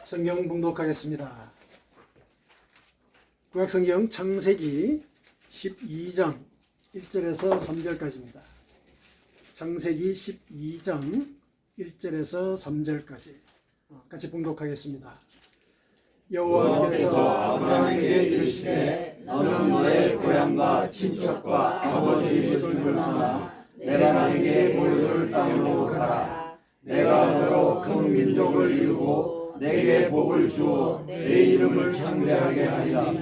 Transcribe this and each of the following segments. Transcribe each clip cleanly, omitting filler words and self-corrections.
성경 봉독하겠습니다. 구약성경 창세기 12장 1절에서 3절까지입니다. 창세기 12장 1절에서 3절까지 같이 봉독하겠습니다. 여호와께서 아브라함에게 이르시되 너는 너의 고향과 친척과 아버지 집을 떠나 내가 네게 보여줄 땅으로 가라. 내가 너로 큰 민족을 이루고 내게 복을 주어 내 이름을 창대하게 하리라.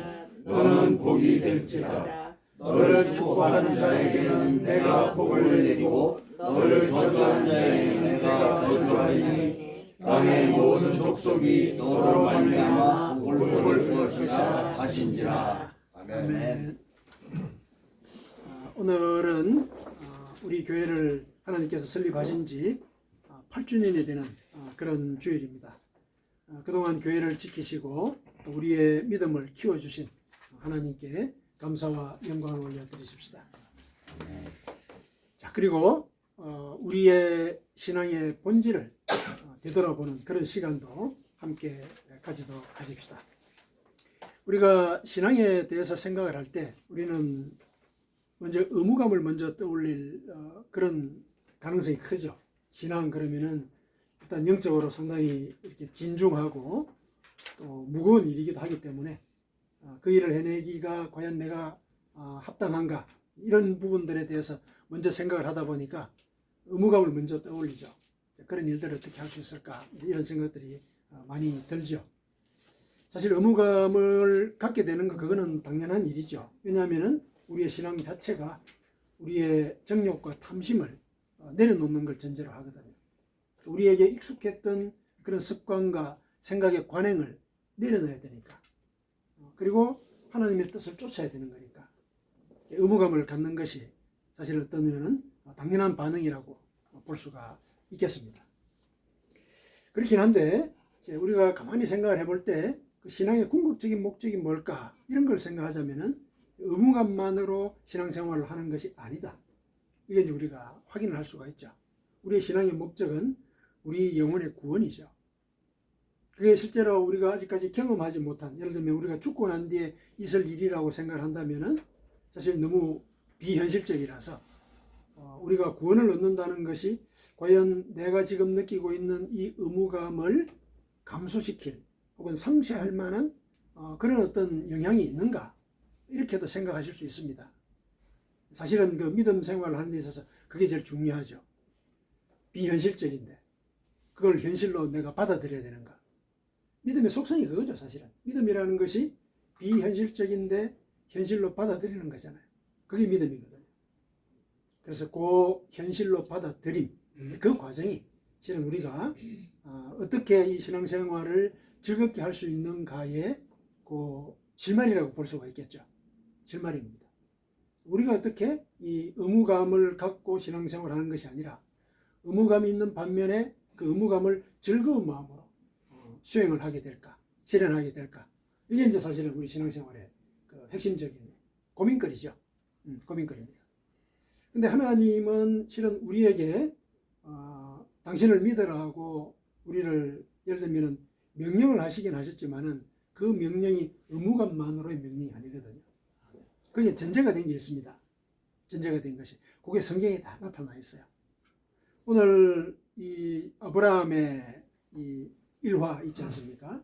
너는 복이 될지라. 너를 축복하는 자에게는 내가 복을 내리고 너를 저주하는 자에게는 내가 저주하리니 땅의 모든 족속이 너로 말미암아 복을 얻으리라 하신지라. 아멘. 오늘은 우리 교회를 하나님께서 설립하신 지 8주년이 되는 그런 주일입니다. 그동안 교회를 지키시고 우리의 믿음을 키워주신 하나님께 감사와 영광을 올려드리십시다. 자, 그리고 우리의 신앙의 본질을 되돌아보는 그런 시간도 함께 가지도록 하십시다. 우리가 신앙에 대해서 생각을 할 때 우리는 먼저 의무감을 먼저 떠올릴 그런 가능성이 크죠. 신앙 그러면은 일단 영적으로 상당히 이렇게 진중하고 또 무거운 일이기도 하기 때문에 그 일을 해내기가 과연 내가 합당한가 이런 부분들에 대해서 먼저 생각을 하다 보니까 의무감을 먼저 떠올리죠. 그런 일들을 어떻게 할 수 있을까 이런 생각들이 많이 들죠. 사실 의무감을 갖게 되는 거 그거는 당연한 일이죠. 왜냐하면은 우리의 신앙 자체가 우리의 정욕과 탐심을 내려놓는 걸 전제로 하거든요. 우리에게 익숙했던 그런 습관과 생각의 관행을 내려놔야 되니까. 그리고 하나님의 뜻을 쫓아야 되는 거니까. 의무감을 갖는 것이 사실 어떤 면은 당연한 반응이라고 볼 수가 있겠습니다. 그렇긴 한데 우리가 가만히 생각을 해볼 때 그 신앙의 궁극적인 목적이 뭘까 이런 걸 생각하자면은 의무감만으로 신앙생활을 하는 것이 아니다. 이게 이제 우리가 확인을 할 수가 있죠. 우리의 신앙의 목적은 우리 영혼의 구원이죠. 그게 실제로 우리가 아직까지 경험하지 못한, 예를 들면 우리가 죽고 난 뒤에 있을 일이라고 생각을 한다면은 사실 너무 비현실적이라서 우리가 구원을 얻는다는 것이 과연 내가 지금 느끼고 있는 이 의무감을 감소시킬 혹은 상쇄할 만한 그런 어떤 영향이 있는가 이렇게도 생각하실 수 있습니다. 사실은 그 믿음 생활을 하는 데 있어서 그게 제일 중요하죠. 비현실적인데 그걸 현실로 내가 받아들여야 되는가. 믿음의 속성이 그거죠. 사실은 믿음이라는 것이 비현실적인데 현실로 받아들이는 거잖아요. 그게 믿음이거든요. 그래서 그 현실로 받아들임 그 과정이 실은 우리가 어떻게 이 신앙생활을 즐겁게 할 수 있는가의 그 실마리라고 볼 수가 있겠죠. 실마리입니다. 우리가 어떻게 이 의무감을 갖고 신앙생활을 하는 것이 아니라 의무감이 있는 반면에 그 의무감을 즐거운 마음으로 수행을 하게 될까, 실현하게 될까. 이게 이제 사실은 우리 신앙생활의 그 핵심적인 고민거리죠. 고민거리입니다. 근데 하나님은 실은 우리에게 당신을 믿으라 하고 우리를 예를 들면 명령을 하시긴 하셨지만은 그 명령이 의무감만으로의 명령이 아니거든요. 그게 전제가 된 게 있습니다. 전제가 된 것이 그게 성경에 다 나타나 있어요. 오늘 이 아브라함의 이 일화 있지 않습니까?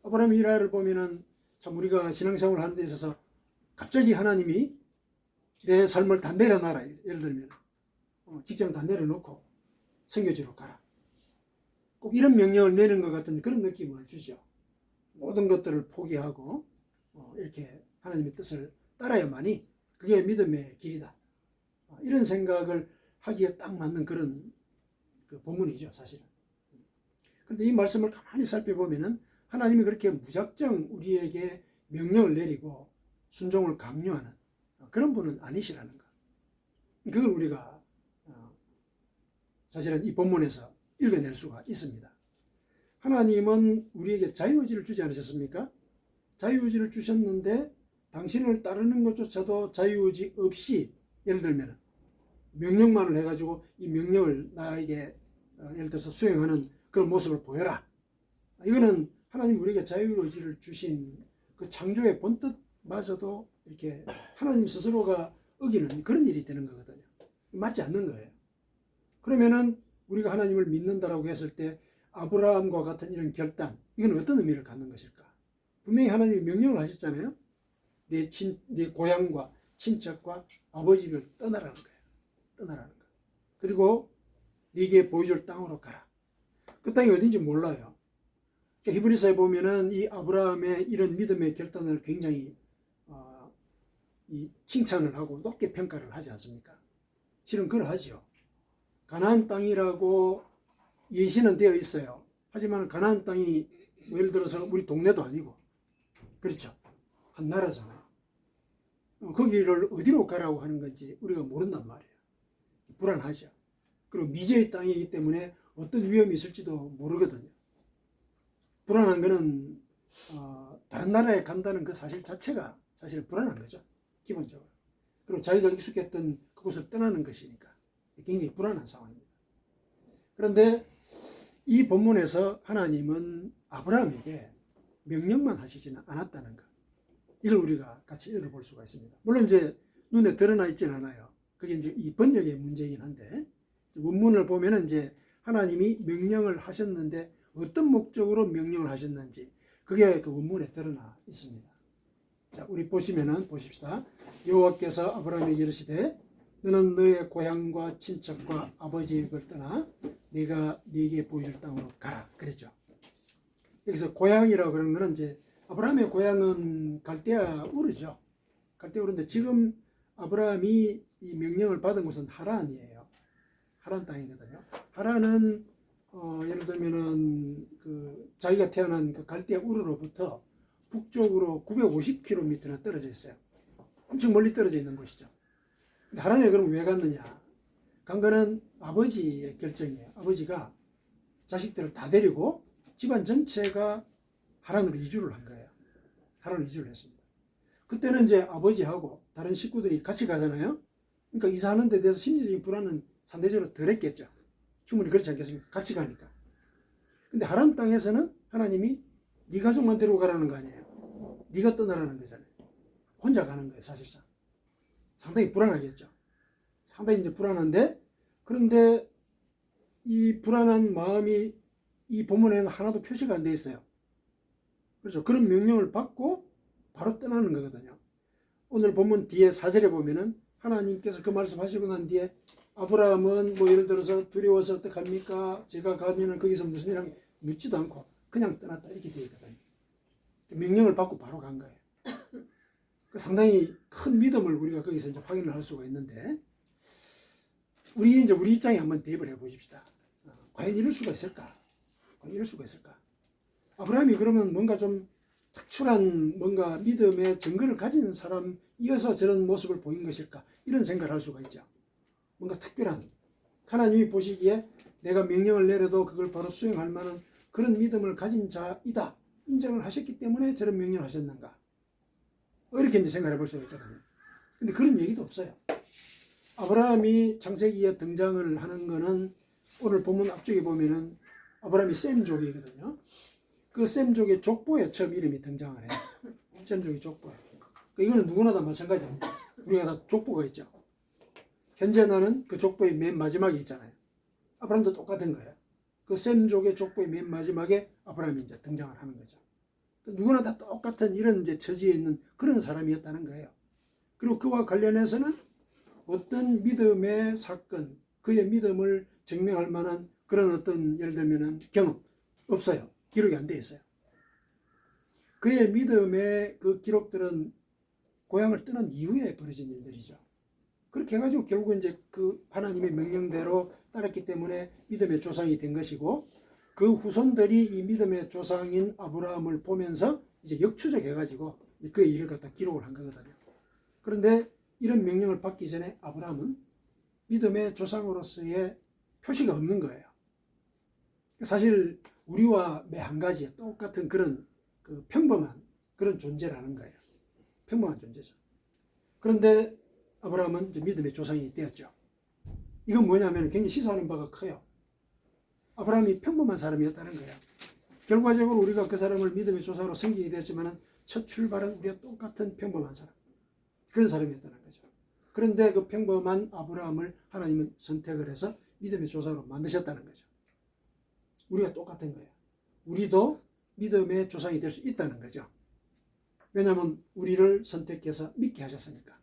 아브라함의 일화를 보면은 참 우리가 신앙생활을 하는 데 있어서 갑자기 하나님이 내 삶을 다 내려놔라. 예를 들면 직장 다 내려놓고 선교지로 가라. 꼭 이런 명령을 내는 것 같은 그런 느낌을 주죠. 모든 것들을 포기하고 이렇게 하나님의 뜻을 따라야만이 그게 믿음의 길이다. 이런 생각을 하기에 딱 맞는 그런 그 본문이죠, 사실은. 그런데 이 말씀을 가만히 살펴보면은 하나님이 그렇게 무작정 우리에게 명령을 내리고 순종을 강요하는 그런 분은 아니시라는 것. 그걸 우리가 사실은 이 본문에서 읽어낼 수가 있습니다. 하나님은 우리에게 자유의지를 주지 않으셨습니까? 자유의지를 주셨는데 당신을 따르는 것조차도 자유의지 없이 예를 들면 명령만을 해가지고 이 명령을 나에게 예를 들어서 수행하는 그런 모습을 보여라. 이거는 하나님 우리에게 자유의지를 주신 그 창조의 본뜻마저도 이렇게 하나님 스스로가 어기는 그런 일이 되는 거거든요. 맞지 않는 거예요. 그러면은 우리가 하나님을 믿는다라고 했을 때 아브라함과 같은 이런 결단, 이건 어떤 의미를 갖는 것일까? 분명히 하나님이 명령을 하셨잖아요. 네 고향과 친척과 아버지 집을 떠나라는 거예요. 떠나라는 거예요. 그리고 네게 보여줄 땅으로 가라. 그 땅이 어딘지 몰라요. 그러니까 히브리서에 보면은 이 아브라함의 이런 믿음의 결단을 굉장히 이 칭찬을 하고 높게 평가를 하지 않습니까? 실은 그러하지요. 가나안 땅이라고 예시는 되어 있어요. 하지만 가나안 땅이 뭐 예를 들어서 우리 동네도 아니고, 그렇죠? 한 나라잖아요. 거기를 어디로 가라고 하는 건지 우리가 모른단 말이에요. 불안하죠. 그리고 미지의 땅이기 때문에 어떤 위험이 있을지도 모르거든요. 불안한 거는 다른 나라에 간다는 그 사실 자체가 사실 불안한 거죠. 기본적으로. 그리고 자기가 익숙했던 그곳을 떠나는 것이니까 굉장히 불안한 상황입니다. 그런데 이 본문에서 하나님은 아브라함에게 명령만 하시지는 않았다는 것. 이걸 우리가 같이 읽어볼 수가 있습니다. 물론 이제 눈에 드러나 있지는 않아요. 그게 이제 이 번역의 문제이긴 한데, 원문을 보면은 이제 하나님이 명령을 하셨는데 어떤 목적으로 명령을 하셨는지 그게 그 원문에 드러나 있습니다. 자, 우리 보시면은 보십시다. 여호와께서 아브라함에게 이르시되 너는 너의 고향과 친척과 아버지 집을 떠나 네가 네게 보여줄 땅으로 가라. 그랬죠. 여기서 고향이라고 그러는 거는 이제 아브라함의 고향은 갈대아 우르죠. 갈대아 우르인데 지금 아브라함이 이 명령을 받은 곳은 하란이에요. 하란 땅이거든요. 하란은 예를 들면은 그 자기가 태어난 그 갈대아 우르로부터 북쪽으로 950km나 떨어져 있어요. 엄청 멀리 떨어져 있는 곳이죠. 근데 하란에 그럼 왜 갔느냐? 간 거는 아버지의 결정이에요. 아버지가 자식들을 다 데리고 집안 전체가 하란으로 이주를 한 거예요. 하란으로 이주를 했습니다. 그때는 이제 아버지하고 다른 식구들이 같이 가잖아요. 그러니까 이사하는 데 대해서 심리적인 불안은 상대적으로 덜했겠죠. 충분히 그렇지 않겠습니까? 같이 가니까. 근데 하란 땅에서는 하나님이 네 가족만 데리고 가라는 거 아니에요. 네가 떠나라는 거잖아요. 혼자 가는 거예요, 사실상. 상당히 불안하겠죠. 상당히 이제 불안한데, 그런데 이 불안한 마음이 이 본문에는 하나도 표시가 안 돼 있어요. 그렇죠. 그런 명령을 받고 바로 떠나는 거거든요. 오늘 본문 뒤에 4절에 보면은 하나님께서 그 말씀하시고 난 뒤에 아브라함은 뭐 예를 들어서 두려워서 어떡합니까? 제가 가면은 거기서 무슨 일을 하면 묻지도 않고 그냥 떠났다 이렇게 되어 있거든요. 명령을 받고 바로 간 거예요. 상당히 큰 믿음을 우리가 거기서 이제 확인을 할 수가 있는데, 우리 입장에 한번 대입을 해 보십시다. 과연 이럴 수가 있을까? 과연 이럴 수가 있을까? 아브라함이 그러면 뭔가 좀 특출한 뭔가 믿음의 증거를 가진 사람이어서 저런 모습을 보인 것일까? 이런 생각을 할 수가 있죠. 뭔가 특별한, 하나님이 보시기에 내가 명령을 내려도 그걸 바로 수행할 만한 그런 믿음을 가진 자이다 인정을 하셨기 때문에 저런 명령을 하셨는가? 이렇게 이제 생각해 볼 수가 있거든요. 근데 그런 얘기도 없어요. 아브라함이 창세기에 등장을 하는 거는 오늘 본문 앞쪽에 보면은 아브라함이 셈족이거든요. 그 셈족의 족보에 처음 이름이 등장을 해요. 셈족의 족보에. 이거는 누구나 다 마찬가지입니다. 우리가 다 족보가 있죠. 현재 나는 그 족보의 맨 마지막에 있잖아요. 아브라함도 똑같은 거예요. 그 셈족의 족보의 맨 마지막에 아브라함이 이제 등장을 하는 거죠. 누구나 다 똑같은 이런 이제 처지에 있는 그런 사람이었다는 거예요. 그리고 그와 관련해서는 어떤 믿음의 사건, 그의 믿음을 증명할 만한 그런 어떤 예를 들면은 경험 없어요. 기록이 안 돼 있어요. 그의 믿음의 그 기록들은 고향을 떠난 이후에 벌어진 일들이죠. 그렇게 해가지고 결국 이제 그 하나님의 명령대로 따랐기 때문에 믿음의 조상이 된 것이고, 그 후손들이 이 믿음의 조상인 아브라함을 보면서 이제 역추적해가지고 그의 일을 갖다 기록을 한 거거든요. 그런데 이런 명령을 받기 전에 아브라함은 믿음의 조상으로서의 표시가 없는 거예요. 사실 우리와 매 한 가지 똑같은 그런 그 평범한 그런 존재라는 거예요. 평범한 존재죠. 그런데 아브라함은 이제 믿음의 조상이 되었죠. 이건 뭐냐면 굉장히 시사하는 바가 커요. 아브라함이 평범한 사람이었다는 거예요. 결과적으로 우리가 그 사람을 믿음의 조상으로 섬기게 됐지만 첫 출발은 우리가 똑같은 평범한 사람, 그런 사람이었다는 거죠. 그런데 그 평범한 아브라함을 하나님은 선택을 해서 믿음의 조상으로 만드셨다는 거죠. 우리가 똑같은 거예요. 우리도 믿음의 조상이 될 수 있다는 거죠. 왜냐하면 우리를 선택해서 믿게 하셨으니까.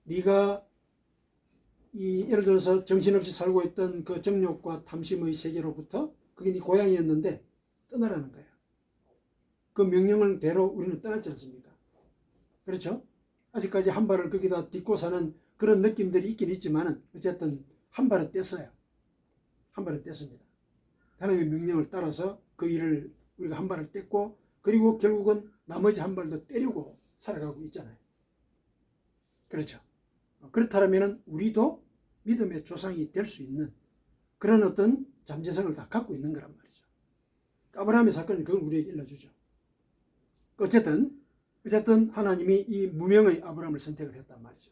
네가 예를 들어서 정신없이 살고 있던 그 정욕과 탐심의 세계로부터 그게 네 고향이었는데 떠나라는 거예요. 그 명령을 대로 우리는 떠났지 않습니까? 그렇죠? 아직까지 한 발을 거기다 딛고 사는 그런 느낌들이 있긴 있지만 어쨌든 한 발은 뗐어요. 한 발은 뗐습니다. 하나님의 명령을 따라서 그 일을 우리가 한 발을 뗐고, 그리고 결국은 나머지 한 발도 때리고 살아가고 있잖아요. 그렇죠? 그렇다면 우리도 믿음의 조상이 될 수 있는 그런 어떤 잠재성을 다 갖고 있는 거란 말이죠. 아브라함의 사건은 그걸 우리에게 일러주죠. 어쨌든 하나님이 이 무명의 아브라함을 선택을 했단 말이죠.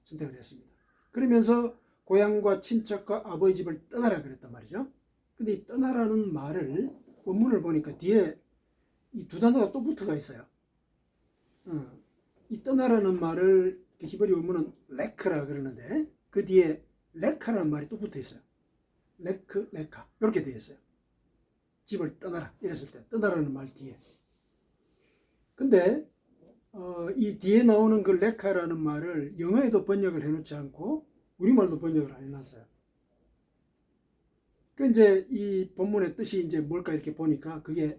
선택을 했습니다. 그러면서 고향과 친척과 아버지 집을 떠나라 그랬단 말이죠. 근데 이 떠나라는 말을 원문을 보니까 뒤에 이 두 단어가 또 붙어가 있어요. 이 떠나라는 말을 히브리 원문은 레크라 그러는데 그 뒤에 레카라는 말이 또 붙어 있어요. 레카 이렇게 되어 있어요. 집을 떠나라 이랬을 때 떠나라는 말 뒤에. 근데 이 뒤에 나오는 그 레카라는 말을 영어에도 번역을 해놓지 않고 우리말도 번역을 안 해놨어요. 그 이제 이 본문의 뜻이 이제 뭘까 이렇게 보니까 그게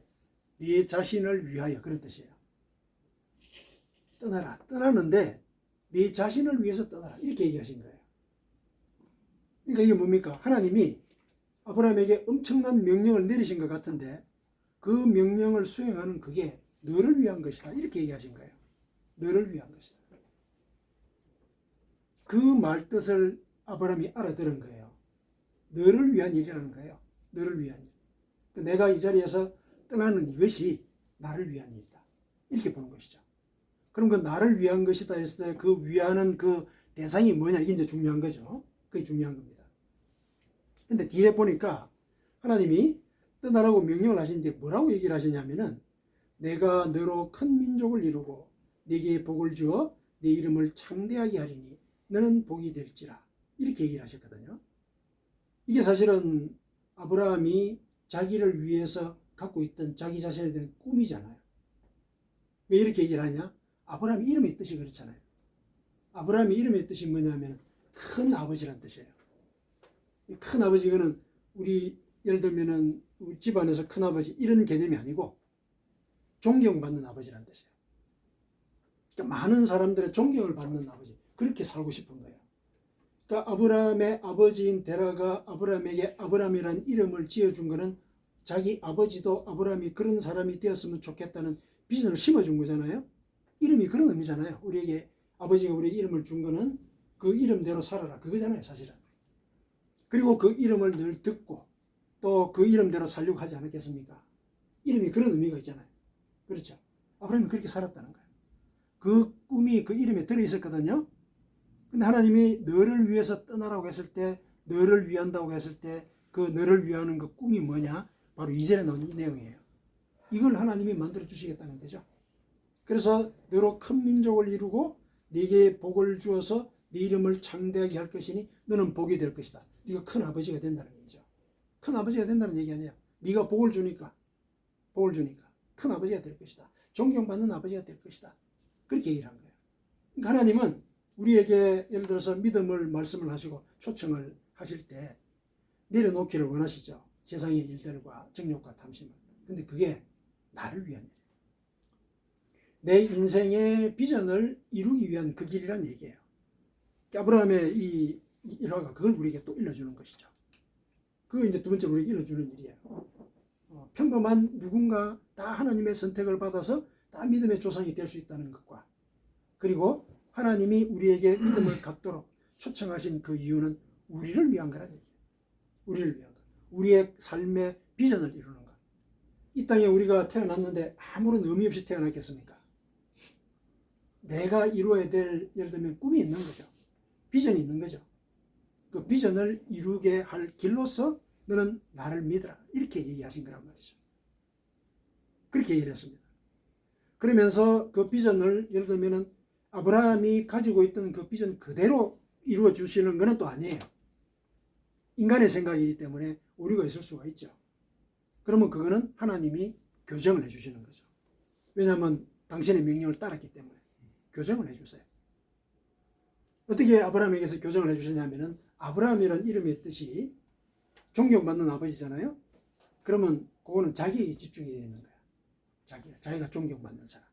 네 자신을 위하여 그런 뜻이에요. 떠나라. 떠나는데 네 자신을 위해서 떠나라 이렇게 얘기하신 거예요. 그러니까 이게 뭡니까? 하나님이 아브라함에게 엄청난 명령을 내리신 것 같은데 그 명령을 수행하는 그게 너를 위한 것이다 이렇게 얘기하신 거예요. 너를 위한 것이다. 그 말 뜻을 아브라함이 알아들은 거예요. 너를 위한 일이라는 거예요. 너를 위한 일. 내가 이 자리에서 떠나는 이것이 나를 위한 일이다. 이렇게 보는 것이죠. 그럼 그 나를 위한 것이다 했을 때 그 위하는 그 대상이 뭐냐 이게 이제 중요한 거죠. 그게 중요한 겁니다. 근데 뒤에 보니까 하나님이 떠나라고 명령을 하시는데 뭐라고 얘기를 하시냐면은 내가 너로 큰 민족을 이루고 네게 복을 주어 네 이름을 창대하게 하리니 너는 복이 될지라 이렇게 얘기를 하셨거든요. 이게 사실은 아브라함이 자기를 위해서 갖고 있던 자기 자신에 대한 꿈이잖아요. 왜 이렇게 얘기를 하냐? 아브라함 이름의 뜻이 그렇잖아요. 아브라함의 이름의 뜻이 뭐냐면 큰 아버지란 뜻이에요. 큰 아버지 이거는 우리 예를 들면은 우리 집안에서 큰 아버지 이런 개념이 아니고 존경받는 아버지란 뜻이에요. 그러니까 많은 사람들의 존경을 받는 아버지 그렇게 살고 싶은 거예요. 그러니까 아브라함의 아버지인 데라가 아브라함에게 아브라함이라는 이름을 지어준 거는 자기 아버지도 아브라함이 그런 사람이 되었으면 좋겠다는 비전을 심어준 거잖아요. 이름이 그런 의미잖아요. 우리에게 아버지가 우리에게 이름을 준 거는 그 이름대로 살아라 그거잖아요 사실은. 그리고 그 이름을 늘 듣고 또 그 이름대로 살려고 하지 않았겠습니까? 이름이 그런 의미가 있잖아요. 그렇죠? 아브라함이 그렇게 살았다는 거예요. 그 꿈이 그 이름에 들어있었거든요. 근데 하나님이 너를 위해서 떠나라고 했을 때 너를 위한다고 했을 때 그 너를 위하는 그 꿈이 뭐냐? 바로 이전에 나온 이 내용이에요. 이걸 하나님이 만들어 주시겠다는 거죠. 그래서 너로 큰 민족을 이루고 네게 복을 주어서 네 이름을 창대하게 할 것이니 너는 복이 될 것이다. 네가 큰 아버지가 된다는 얘기죠. 큰 아버지가 된다는 얘기 아니야. 네가 복을 주니까 큰 아버지가 될 것이다. 존경받는 아버지가 될 것이다. 그렇게 얘기를 한 거예요. 그러니까 하나님은 우리에게 예를 들어서 믿음을 말씀을 하시고 초청을 하실 때 내려놓기를 원하시죠. 세상의 일들과 정욕과 탐심을. 근데 그게 나를 위한 일이에요. 내 인생의 비전을 이루기 위한 그 길이란 얘기예요. 아브라함의 이 일화가 그걸 우리에게 또 일러주는 것이죠. 그거 이제 두 번째 우리에게 일러주는 일이에요. 평범한 누군가 다 하나님의 선택을 받아서 다 믿음의 조상이 될 수 있다는 것과 그리고 하나님이 우리에게 믿음을 갖도록 초청하신 그 이유는 우리를 위한 거란 얘기예요. 우리를 위한 것. 우리의 삶의 비전을 이루는 것. 이 땅에 우리가 태어났는데 아무런 의미 없이 태어났겠습니까? 내가 이루어야 될 예를 들면 꿈이 있는 거죠. 비전이 있는 거죠. 그 비전을 이루게 할 길로서 너는 나를 믿어라. 이렇게 얘기하신 거란 말이죠. 그렇게 얘기를 했습니다. 그러면서 그 비전을 예를 들면은 아브라함이 가지고 있던 그 비전 그대로 이루어 주시는 것은 또 아니에요. 인간의 생각이기 때문에 오류가 있을 수가 있죠. 그러면 그거는 하나님이 교정을 해주시는 거죠. 왜냐하면 당신의 명령을 따랐기 때문에 교정을 해주세요. 어떻게 아브라함에게서 교정을 해주시냐면은 아브라함이라는 이름의 뜻이 존경받는 아버지잖아요. 그러면 그거는 자기에 집중이 되는 거야. 자기가 존경받는 사람.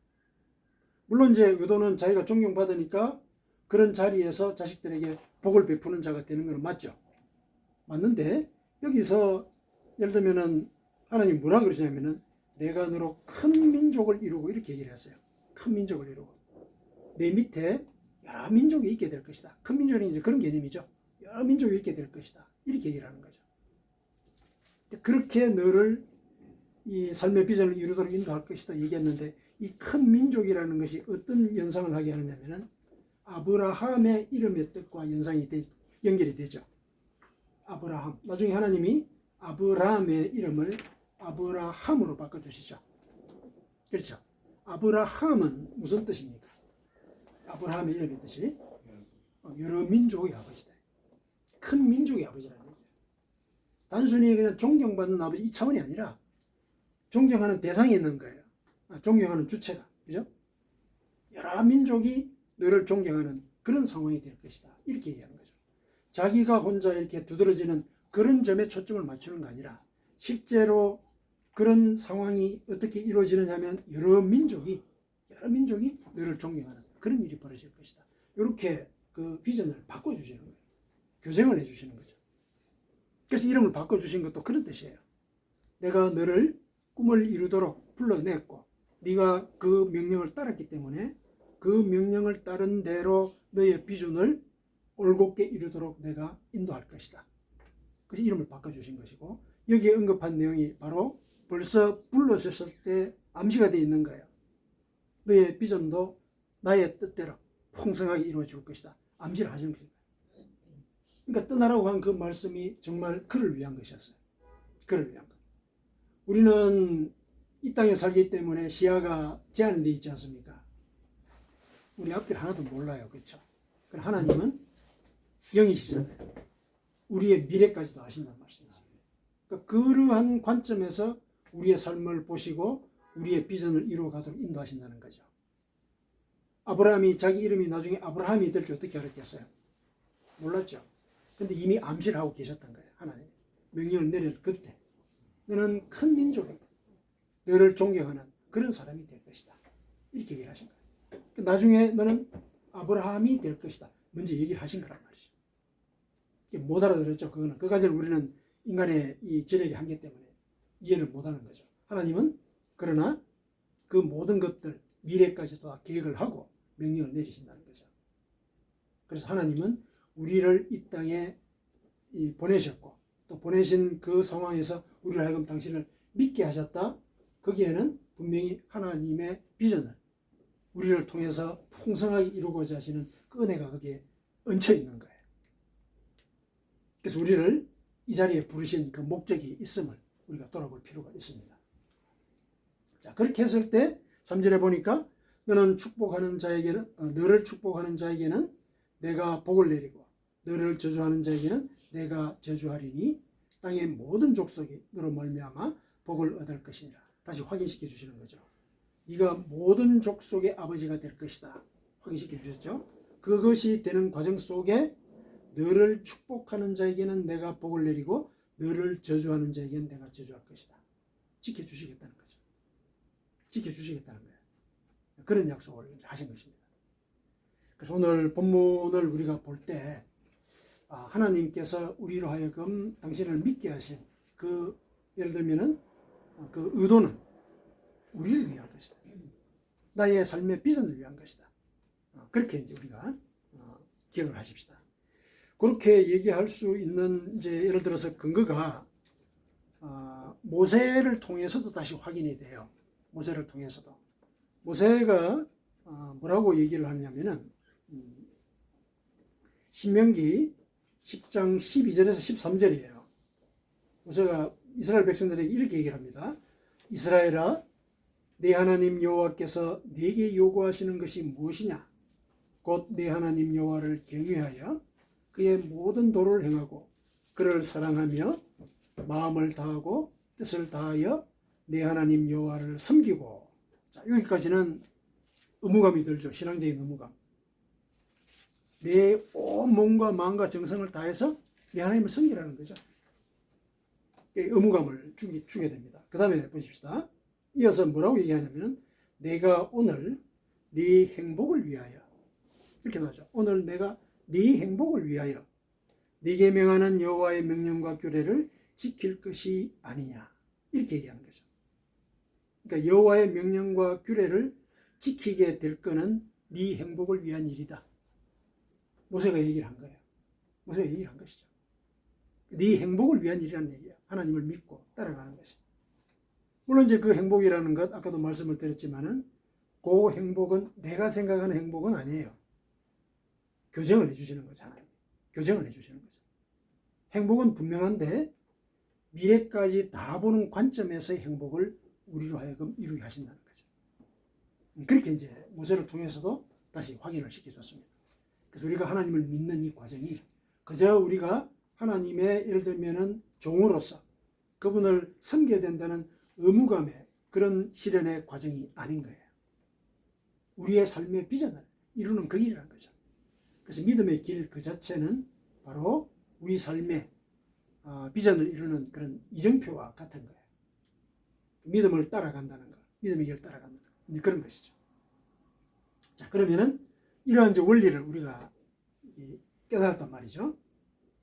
물론 이제 의도는 자기가 존경받으니까 그런 자리에서 자식들에게 복을 베푸는 자가 되는 건 맞죠. 맞는데 여기서 예를 들면은 하나님 뭐라 그러시냐면은 내가 너로 큰 민족을 이루고 이렇게 얘기를 했어요. 큰 민족을 이루고 내 밑에 여러 민족이 있게 될 것이다. 큰 민족이 이제 그런 개념이죠. 여러 민족이 있게 될 것이다. 이렇게 얘기를 하는 거죠. 그렇게 너를 이 삶의 비전을 이루도록 인도할 것이다 얘기했는데 이 큰 민족이라는 것이 어떤 연상을 하게 하느냐면은 아브라함의 이름의 뜻과 연결이 되죠. 아브라함. 나중에 하나님이 아브라함의 이름을 아브라함으로 바꿔주시죠. 그렇죠. 아브라함은 무슨 뜻입니까? 아브라함의 이름의 뜻이 여러 민족의 아버지다. 큰 민족의 아버지라는 얘기예요. 단순히 그냥 존경받는 아버지 이 차원이 아니라 존경하는 대상이 있는 거예요. 존경하는 주체가. 그죠? 여러 민족이 너를 존경하는 그런 상황이 될 것이다. 이렇게 얘기하는 거죠. 자기가 혼자 이렇게 두드러지는 그런 점에 초점을 맞추는 거 아니라 실제로 그런 상황이 어떻게 이루어지느냐 하면 여러 민족이 너를 존경하는 그런 일이 벌어질 것이다. 이렇게 그 비전을 바꿔주시는 거예요. 교정을 해주시는 거죠. 그래서 이름을 바꿔주신 것도 그런 뜻이에요. 내가 너를 꿈을 이루도록 불러냈고 네가 그 명령을 따랐기 때문에 그 명령을 따른 대로 너의 비전을 올곧게 이루도록 내가 인도할 것이다. 그래서 이름을 바꿔주신 것이고 여기에 언급한 내용이 바로 벌써 불러셨을 때 암시가 되어 있는 거예요. 너의 비전도 나의 뜻대로 풍성하게 이루어질 것이다. 암시를 하시는 거예요. 그러니까 떠나라고 한 그 말씀이 정말 그를 위한 것이었어요. 그를 위한 것. 우리는 이 땅에 살기 때문에 시야가 제한되어 있지 않습니까? 우리 앞길 하나도 몰라요. 그렇죠? 그럼 하나님은 영이시잖아요. 우리의 미래까지도 아신다는 말씀이죠. 그러니까 그러한 관점에서 우리의 삶을 보시고 우리의 비전을 이루어가도록 인도하신다는 거죠. 아브라함이 자기 이름이 나중에 아브라함이 될 줄 어떻게 알았겠어요? 몰랐죠. 근데 이미 암시를 하고 계셨던 거예요. 하나님 명령을 내릴 그때 너는 큰 민족이고 너를 존경하는 그런 사람이 될 것이다. 이렇게 얘기를 하신 거예요. 나중에 너는 아브라함이 될 것이다. 먼저 얘기를 하신 거란 말이죠. 못 알아들었죠. 그거는 그까지는 우리는 인간의 이 지력의 한계 때문에 이해를 못하는 거죠. 하나님은 그러나 그 모든 것들 미래까지도 다 계획을 하고 명령을 내리신다는 거죠. 그래서 하나님은 우리를 이 땅에 보내셨고 또 보내신 그 상황에서 우리를 하여금 당신을 믿게 하셨다. 거기에는 분명히 하나님의 비전을 우리를 통해서 풍성하게 이루고자 하시는 그 은혜가 거기에 얹혀 있는 거예요. 그래서 우리를 이 자리에 부르신 그 목적이 있음을 우리가 돌아볼 필요가 있습니다. 자, 그렇게 했을 때 3절에 보니까 너를 축복하는 자에게는 내가 복을 내리고 너를 저주하는 자에게는 내가 저주하리니 땅의 모든 족속이 너로 말미암아 복을 얻을 것이니라. 다시 확인시켜 주시는 거죠. 네가 모든 족속의 아버지가 될 것이다. 확인시켜 주셨죠. 그것이 되는 과정 속에 너를 축복하는 자에게는 내가 복을 내리고 너를 저주하는 자에게는 내가 저주할 것이다. 지켜주시겠다는 거죠. 지켜주시겠다는 거예요. 그런 약속을 하신 것입니다. 그래서 오늘 본문을 우리가 볼 때 하나님께서 우리로 하여금 당신을 믿게 하신 그 예를 들면은 그 의도는 우리를 위한 것이다. 나의 삶의 비전을 위한 것이다. 그렇게 이제 우리가 기억을 하십시다. 그렇게 얘기할 수 있는 이제 예를 들어서 근거가 모세를 통해서도 다시 확인이 돼요. 모세를 통해서도. 모세가 뭐라고 얘기를 하냐면은 신명기 10장 12절에서 13절이에요. 모세가 이스라엘 백성들에게 이렇게 얘기를 합니다. 이스라엘아 내 하나님 여호와께서 네게 요구하시는 것이 무엇이냐? 곧 내 하나님 여호와를 경외하여 그의 모든 도를 행하고 그를 사랑하며 마음을 다하고 뜻을 다하여 내 하나님 여호와를 섬기고. 자, 여기까지는 의무감이 들죠. 신앙적인 의무감. 내 온 몸과 마음과 정성을 다해서 내 하나님을 섬기라는 거죠. 의무감을 주게 됩니다. 그 다음에 보십시다. 이어서 뭐라고 얘기하냐면 내가 오늘 네 행복을 위하여, 이렇게 나오죠. 오늘 내가 네 행복을 위하여 네게 명하는 여호와의 명령과 규례를 지킬 것이 아니냐, 이렇게 얘기하는 거죠. 그러니까 여호와의 명령과 규례를 지키게 될 거는 네 행복을 위한 일이다. 모세가 얘기를 한 거예요. 모세가 얘기를 한 것이죠. 네 행복을 위한 일이라는 얘기예요. 하나님을 믿고 따라가는 것이. 물론 이제 그 행복이라는 것, 아까도 말씀을 드렸지만은 그 행복은 내가 생각하는 행복은 아니에요. 교정을 해주시는 거죠. 하나님. 교정을 해주시는 거죠. 행복은 분명한데 미래까지 다 보는 관점에서의 행복을 우리로 하여금 이루게 하신다는 거죠. 그렇게 이제 모세를 통해서도 다시 확인을 시켜줬습니다. 그래서 우리가 하나님을 믿는 이 과정이 그저 우리가 하나님의 예를 들면은 종으로서 그분을 섬겨야 된다는 의무감의 그런 실현의 과정이 아닌 거예요. 우리의 삶의 비전을 이루는 그 길이라는 거죠. 그래서 믿음의 길 그 자체는 바로 우리 삶의 비전을 이루는 그런 이정표와 같은 거예요. 믿음을 따라간다는 것, 믿음의 길을 따라간다는 것, 그런 것이죠. 자, 그러면은 이러한 이제 원리를 우리가 깨달았단 말이죠.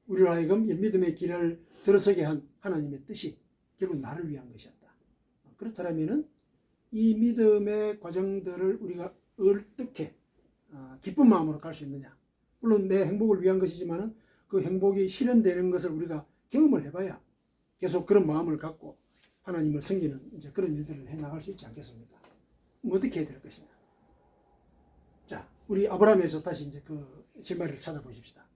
우리로 하여금 이 믿음의 길을 들어서게 한 하나님의 뜻이 결국 나를 위한 것이었다. 그렇다면은 이 믿음의 과정들을 우리가 어떻게 기쁜 마음으로 갈 수 있느냐? 물론 내 행복을 위한 것이지만은 그 행복이 실현되는 것을 우리가 경험을 해봐야 계속 그런 마음을 갖고 하나님을 섬기는 이제 그런 일들을 해 나갈 수 있지 않겠습니까? 어떻게 해야 될 것이냐? 자, 우리 아브라함에서 다시 이제 그 실마리를 찾아보십시다.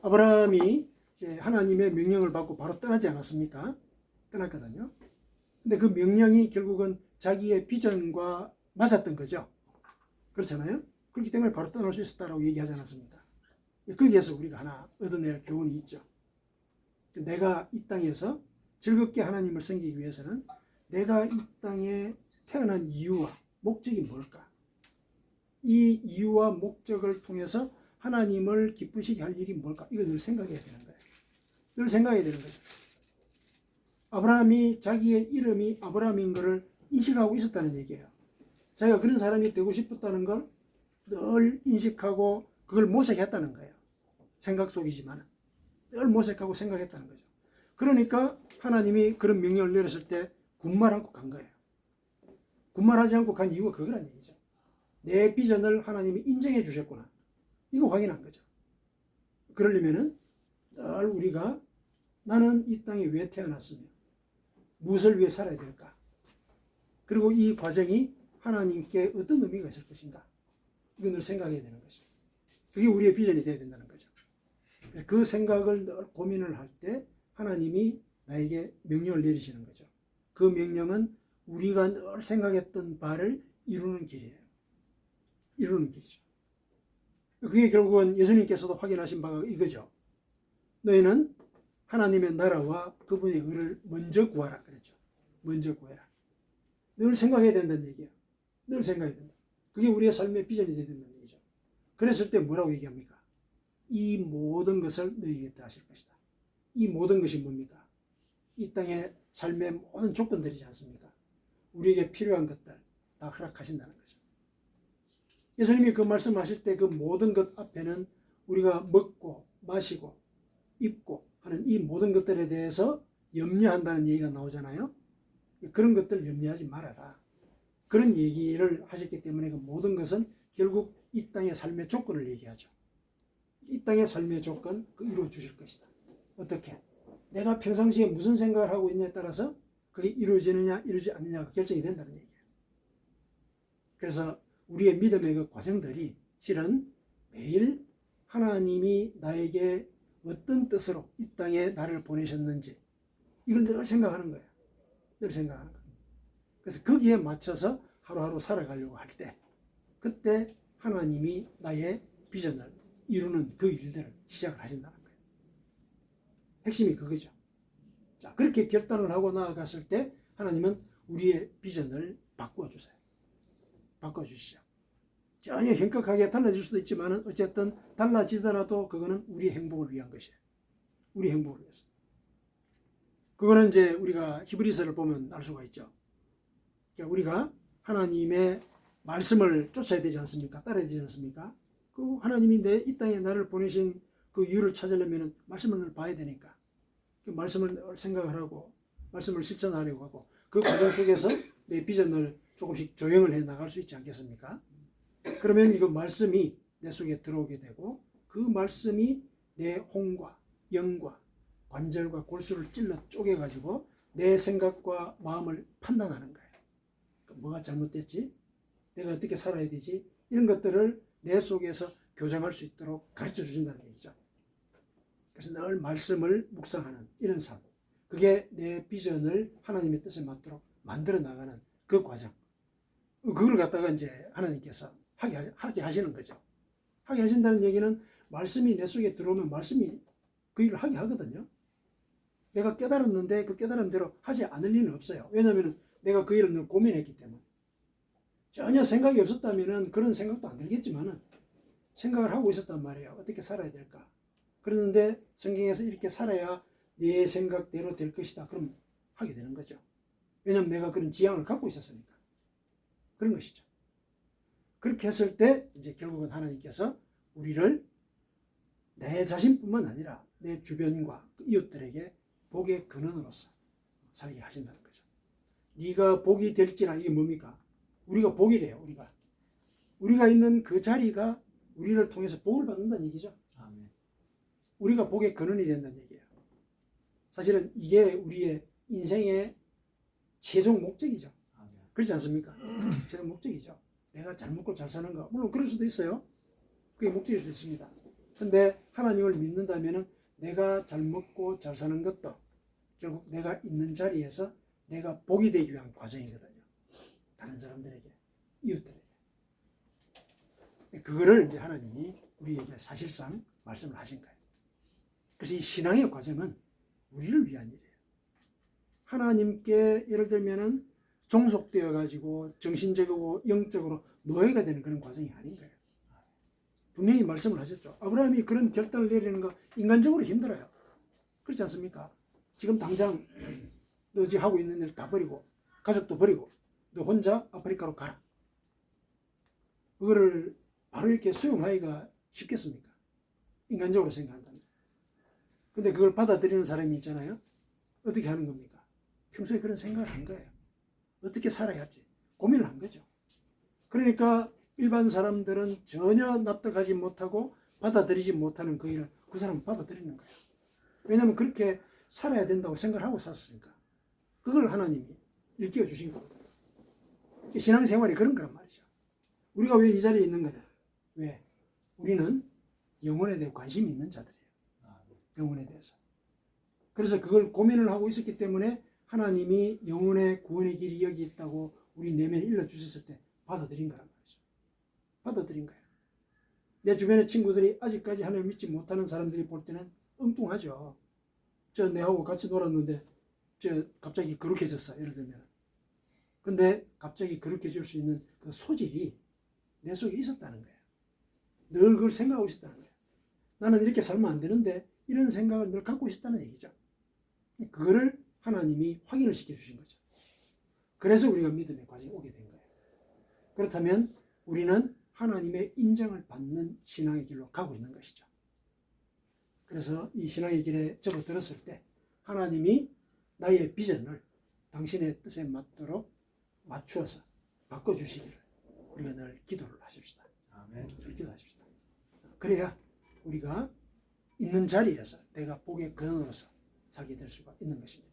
아브라함이 이제 하나님의 명령을 받고 바로 떠나지 않았습니까? 떠났거든요. 근데 그 명령이 결국은 자기의 비전과 맞았던 거죠. 그렇잖아요? 그렇기 때문에 바로 떠날 수 있었다라고 얘기하지 않았습니까? 거기에서 우리가 하나 얻어낼 교훈이 있죠. 내가 이 땅에서 즐겁게 하나님을 섬기기 위해서는 내가 이 땅에 태어난 이유와 목적이 뭘까? 이 이유와 목적을 통해서 하나님을 기쁘시게 할 일이 뭘까? 이거 늘 생각해야 되는 거예요. 늘 생각해야 되는 거죠. 아브라함이 자기의 이름이 아브라함인 것을 인식하고 있었다는 얘기예요. 자기가 그런 사람이 되고 싶었다는 걸 늘 인식하고 그걸 모색했다는 거예요. 생각 속이지만 늘 모색하고 생각했다는 거죠. 그러니까 하나님이 그런 명령을 내렸을 때 군말 않고 간 거예요. 군말하지 않고 간 이유가 그거란 얘기죠. 내 비전을 하나님이 인정해 주셨구나. 이거 확인한 거죠. 그러려면은 늘 우리가 나는 이 땅에 왜 태어났으며 무엇을 위해 살아야 될까? 그리고 이 과정이 하나님께 어떤 의미가 있을 것인가? 이걸 늘 생각해야 되는 거죠. 그게 우리의 비전이 되어야 된다는 거죠. 그 생각을 늘 고민을 할 때 하나님이 나에게 명령을 내리시는 거죠. 그 명령은 우리가 늘 생각했던 바를 이루는 길이에요. 이루는 길이죠. 그게 결국은 예수님께서도 확인하신 바가 이거죠. 너희는 하나님의 나라와 그분의 의를 먼저 구하라 그랬죠. 먼저 구해라. 늘 생각해야 된다는 얘기예요. 늘 생각해야 된다. 그게 우리의 삶의 비전이 되야 된다는 얘기죠. 그랬을 때 뭐라고 얘기합니까? 이 모든 것을 너희에게 다 하실 것이다. 이 모든 것이 뭡니까? 이 땅의 삶의 모든 조건들이지 않습니까? 우리에게 필요한 것들 다 허락하신다는 거죠. 예수님이 그 말씀하실 때 그 모든 것 앞에는 우리가 먹고 마시고 입고 하는 이 모든 것들에 대해서 염려한다는 얘기가 나오잖아요. 그런 것들 염려하지 말아라. 그런 얘기를 하셨기 때문에 그 모든 것은 결국 이 땅의 삶의 조건을 얘기하죠. 이 땅의 삶의 조건 이루어 주실 것이다. 어떻게? 내가 평상시에 무슨 생각을 하고 있냐에 따라서 그게 이루어지느냐 이루어지지 않느냐가 결정이 된다는 얘기예요. 그래서 우리의 믿음의 그 과정들이 실은 매일 하나님이 나에게 어떤 뜻으로 이 땅에 나를 보내셨는지 이걸 늘 생각하는 거예요. 늘 생각하는 거예요. 그래서 거기에 맞춰서 하루하루 살아가려고 할 때 그때 하나님이 나의 비전을 이루는 그 일들을 시작을 하신다는 거예요. 핵심이 그거죠. 자, 그렇게 결단을 하고 나아갔을 때 하나님은 우리의 비전을 바꿔주세요. 바꿔주시죠. 전혀 현격하게 달라질 수도 있지만 어쨌든 달라지더라도 그거는 우리의 행복을 위한 것이에요. 우리 행복을 위해서. 그거는 이제 우리가 히브리서를 보면 알 수가 있죠. 그러니까 우리가 하나님의 말씀을 쫓아야 되지 않습니까? 따라야 되지 않습니까? 그 하나님이 이 땅에 나를 보내신 그 이유를 찾으려면 말씀을 봐야 되니까 그 말씀을 생각을 하고 말씀을 실천하려고 하고 그 과정 속에서 내 비전을 조금씩 조형을 해 나갈 수 있지 않겠습니까? 그러면 이거 말씀이 내 속에 들어오게 되고 그 말씀이 내 혼과 영과 관절과 골수를 찔러 쪼개가지고 내 생각과 마음을 판단하는 거예요. 뭐가 잘못됐지? 내가 어떻게 살아야 되지? 이런 것들을 내 속에서 교정할 수 있도록 가르쳐 주신다는 얘기죠. 그래서 늘 말씀을 묵상하는 이런 삶. 그게 내 비전을 하나님의 뜻에 맞도록 만들어 나가는 그 과정. 그걸 갖다가 이제 하나님께서 하게 하시는 거죠. 하게 하신다는 얘기는 말씀이 내 속에 들어오면 말씀이 그 일을 하게 하거든요. 내가 깨달았는데 그 깨달음대로 하지 않을 리는 없어요. 왜냐하면 내가 그 일을 늘 고민했기 때문에. 전혀 생각이 없었다면 그런 생각도 안 들겠지만은 생각을 하고 있었단 말이에요. 어떻게 살아야 될까? 그러는데 성경에서 이렇게 살아야 내 생각대로 될 것이다. 그럼 하게 되는 거죠. 왜냐하면 내가 그런 지향을 갖고 있었으니까. 그런 것이죠. 그렇게 했을 때 이제 결국은 하나님께서 우리를 내 자신뿐만 아니라 내 주변과 이웃들에게 복의 근원으로서 살게 하신다는 거죠. 네가 복이 될지라 이게 뭡니까? 우리가 복이래요. 우리가 있는 그 자리가 우리를 통해서 복을 받는다는 얘기죠. 아멘. 우리가 복의 근원이 된다는 얘기예요. 사실은 이게 우리의 인생의 최종 목적이죠. 아멘. 그렇지 않습니까? 최종 목적이죠. 내가 잘 먹고 잘 사는 거. 물론 그럴 수도 있어요. 그게 목적일 수 있습니다. 근데 하나님을 믿는다면 내가 잘 먹고 잘 사는 것도 결국 내가 있는 자리에서 내가 복이 되기 위한 과정이거든요. 다른 사람들에게, 이웃들에게. 그거를 이제 하나님이 우리에게 사실상 말씀을 하신 거예요. 그래서 이 신앙의 과정은 우리를 위한 일이에요. 하나님께 예를 들면은 종속되어 가지고 정신적이고 영적으로 노예가 되는 그런 과정이 아닌 거예요. 분명히 말씀을 하셨죠. 아브라함이 그런 결단을 내리는 거 인간적으로 힘들어요. 그렇지 않습니까? 지금 당장 너 지금 하고 있는 일 다 버리고 가족도 버리고 너 혼자 아프리카로 가라. 그거를 바로 이렇게 수용하기가 쉽겠습니까? 인간적으로 생각한다면. 근데 그걸 받아들이는 사람이 있잖아요. 어떻게 하는 겁니까? 평소에 그런 생각을 한 거예요. 어떻게 살아야 할지 고민을 한 거죠. 그러니까 일반 사람들은 전혀 납득하지 못하고 받아들이지 못하는 그 일을 그 사람은 받아들이는 거예요. 왜냐하면 그렇게 살아야 된다고 생각을 하고 살았으니까. 그걸 하나님이 일깨워 주신 거거든요. 신앙생활이 그런 거란 말이죠. 우리가 왜 이 자리에 있는 거냐? 왜? 우리는 영혼에 대해 관심이 있는 자들이에요. 영혼에 대해서. 그래서 그걸 고민을 하고 있었기 때문에 하나님이 영혼의 구원의 길이 여기 있다고 우리 내면에 일러주셨을 때 받아들인 거란 말이죠. 받아들인 거예요. 내 주변의 친구들이 아직까지 하나님을 믿지 못하는 사람들이 볼 때는 엉뚱하죠. 저 내하고 같이 놀았는데 저 갑자기 거룩해졌어. 예를 들면. 근데 갑자기 거룩해질 수 있는 그 소질이 내 속에 있었다는 거예요. 늘 그걸 생각하고 있었다는 거예요. 나는 이렇게 살면 안 되는데 이런 생각을 늘 갖고 있었다는 얘기죠. 그거를 하나님이 확인을 시켜주신 거죠. 그래서 우리가 믿음의 과정이 오게 된 거예요. 그렇다면 우리는 하나님의 인정을 받는 신앙의 길로 가고 있는 것이죠. 그래서 이 신앙의 길에 접어들었을 때 하나님이 나의 비전을 당신의 뜻에 맞도록 맞추어서 바꿔주시기를 우리가 늘 기도를 하십시다. 아멘. 기도하십시다. 그래야 우리가 있는 자리에서 내가 복의 근원으로서 살게 될 수가 있는 것입니다.